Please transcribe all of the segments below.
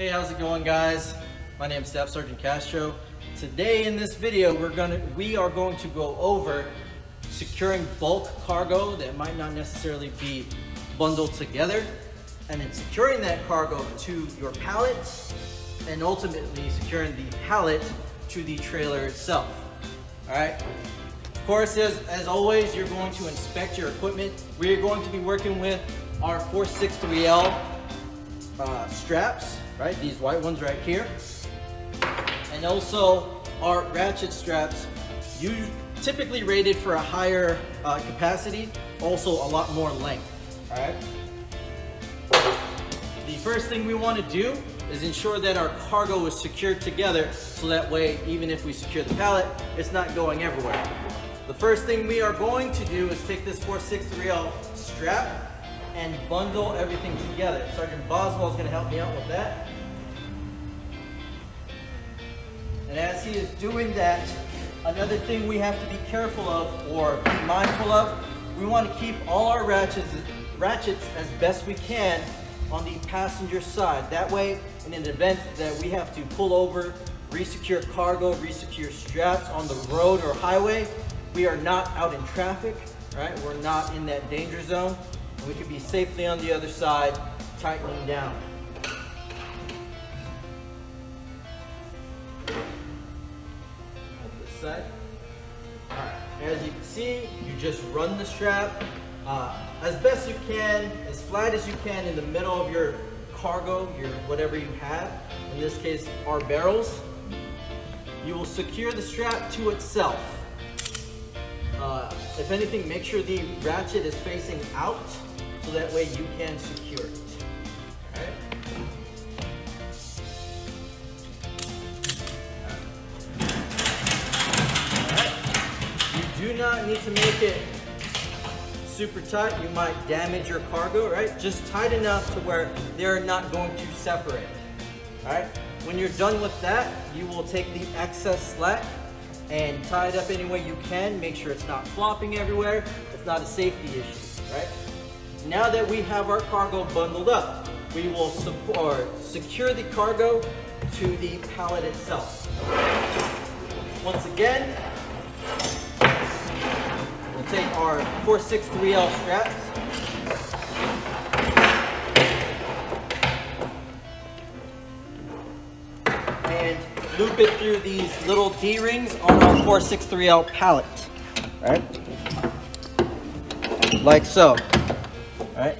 Hey, how's it going, guys? My name is Staff Sergeant Castro. Today in this video, we are going to go over securing bulk cargo that might not necessarily be bundled together, and then securing that cargo to your pallet, and ultimately securing the pallet to the trailer itself. All right. Of course, as always, you're going to inspect your equipment. We are going to be working with our 463L straps, right? These white ones right here. And also our ratchet straps, typically rated for a higher capacity, also a lot more length, all right? The first thing we want to do is ensure that our cargo is secured together, so that way, even if we secure the pallet, it's not going everywhere. The first thing we are going to do is take this 463L strap and bundle everything together. Sergeant Boswell is going to help me out with that. And as he is doing that, another thing we have to be careful of or be mindful of, we want to keep all our ratchets as best we can on the passenger side. That way, in an event that we have to pull over, resecure cargo, resecure straps on the road or highway, we are not out in traffic, right? We're not in that danger zone. We can be safely on the other side, tightening down. On this side. All right. As you can see, you just run the strap as best you can, as flat as you can in the middle of your cargo, whatever you have. In this case, our barrels. You will secure the strap to itself. If anything, make sure the ratchet is facing out, so that way you can secure it. Alright. You do not need to make it super tight. You might damage your cargo, right? Just tight enough to where they're not going to separate. Alright. When you're done with that, you will take the excess slack and tie it up any way you can. Make sure it's not flopping everywhere. It's not a safety issue, right? Now that we have our cargo bundled up, we will secure the cargo to the pallet itself. Once again, we'll take our 463L straps. And loop it through these little D-rings on our 463L pallet, right? Like so, right?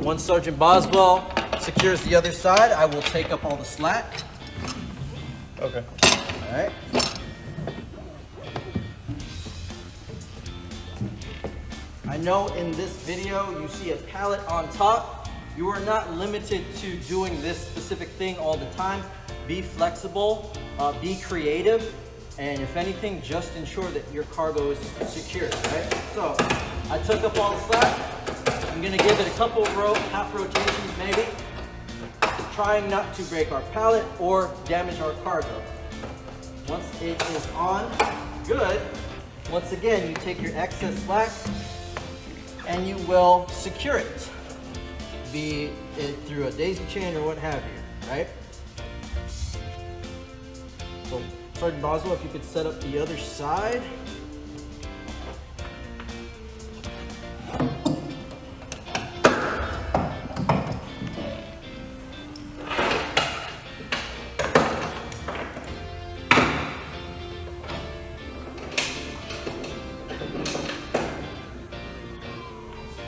Once Sergeant Boswell secures the other side, I will take up all the slack. Okay. All right. I know in this video you see a pallet on top. You are not limited to doing this specific thing all the time. Be flexible, be creative, and if anything, just ensure that your cargo is secure, right? So, I took up all the slack. I'm gonna give it a couple of half rotations maybe, trying not to break our pallet or damage our cargo. Once it is on, good. Once again, you take your excess slack and you will secure it. Be it through a daisy chain or what have you, right? So, Sergeant Boswell, if you could set up the other side.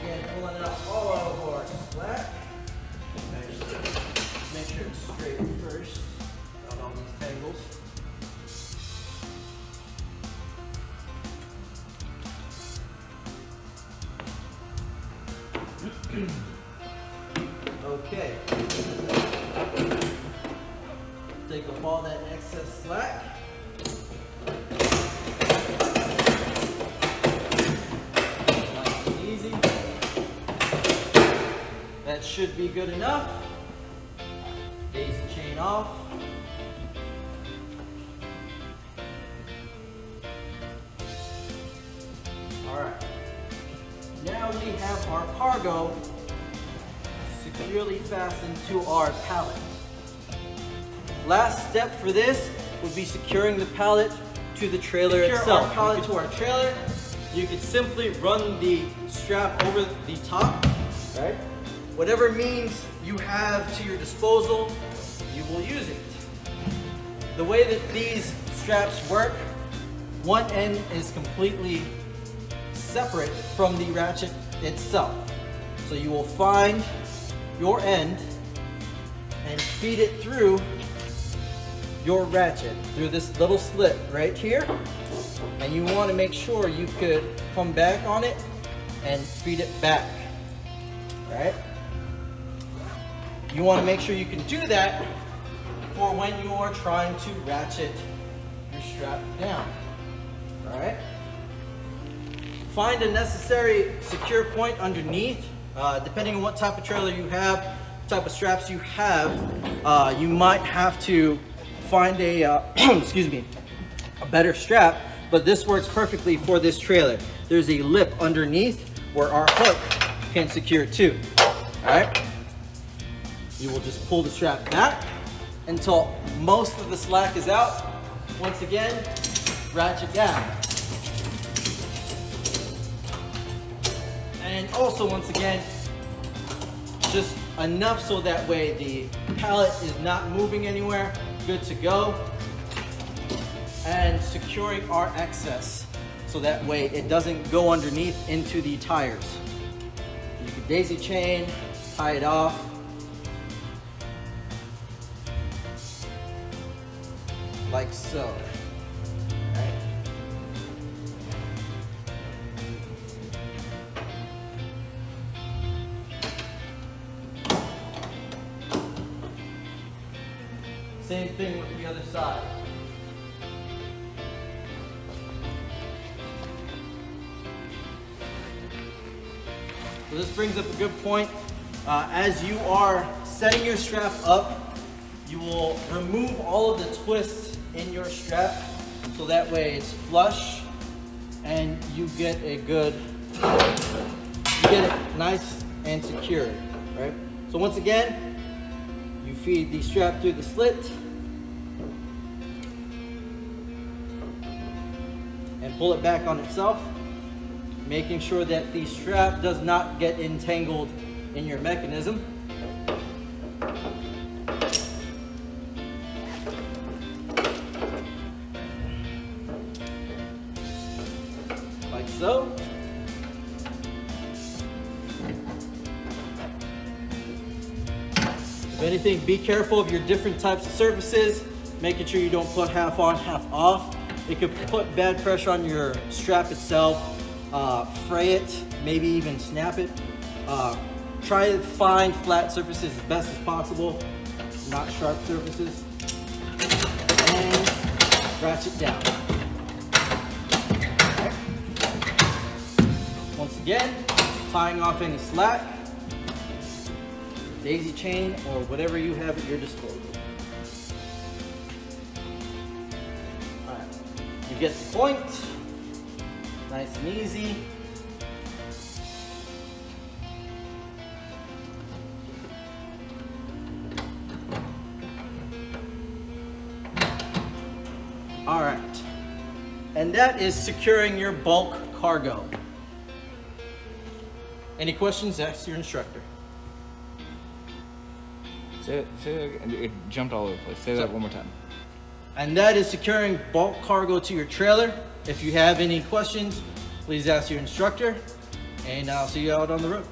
Again, pulling out all of our slack. Make sure it's straight first, without all these tangles. Okay. Take up all that excess slack. Nice and easy. That should be good enough. Daisy chain off. All right. Now we have our cargo securely fastened to our pallet. Last step for this would be securing the pallet to the trailer itself. Our pallet to our trailer, you can simply run the strap over the top, right? Whatever means you have to your disposal, you will use it. The way that these straps work, one end is completely separate from the ratchet itself. So you will find your end and feed it through your ratchet, through this little slit right here. And you want to make sure you could come back on it and feed it back, right? You want to make sure you can do that for when you are trying to ratchet your strap down, all right? Find a necessary secure point underneath. Depending on what type of trailer you have, type of straps you have, you might have to find a, excuse me, a better strap, but this works perfectly for this trailer. There's a lip underneath where our hook can secure to, all right? You will just pull the strap back until most of the slack is out. Once again, ratchet down. And also, once again, just enough so that way the pallet is not moving anywhere. Good to go. And securing our excess so that way it doesn't go underneath into the tires. You can daisy chain, tie it off. Like so. Right? Same thing with the other side. So this brings up a good point. As you are setting your strap up, you will remove all of the twists in your strap so that way it's flush and you get a good, you get it nice and secure, right? So once again, you feed the strap through the slit and pull it back on itself, making sure that the strap does not get entangled in your mechanism. Like so. If anything, be careful of your different types of surfaces, making sure you don't put half on, half off. It could put bad pressure on your strap itself, fray it, maybe even snap it. Try to find flat surfaces as best as possible, not sharp surfaces. And ratchet down. Okay. Once again, tying off any slack, daisy chain, or whatever you have at your disposal. All right, you get the point, nice and easy. All right, and that is securing your bulk cargo. Any questions? Ask your instructor. Say that again. It jumped all over the place. Say that one more time. And that is securing bulk cargo to your trailer. If you have any questions, please ask your instructor, and I'll see you out on the road.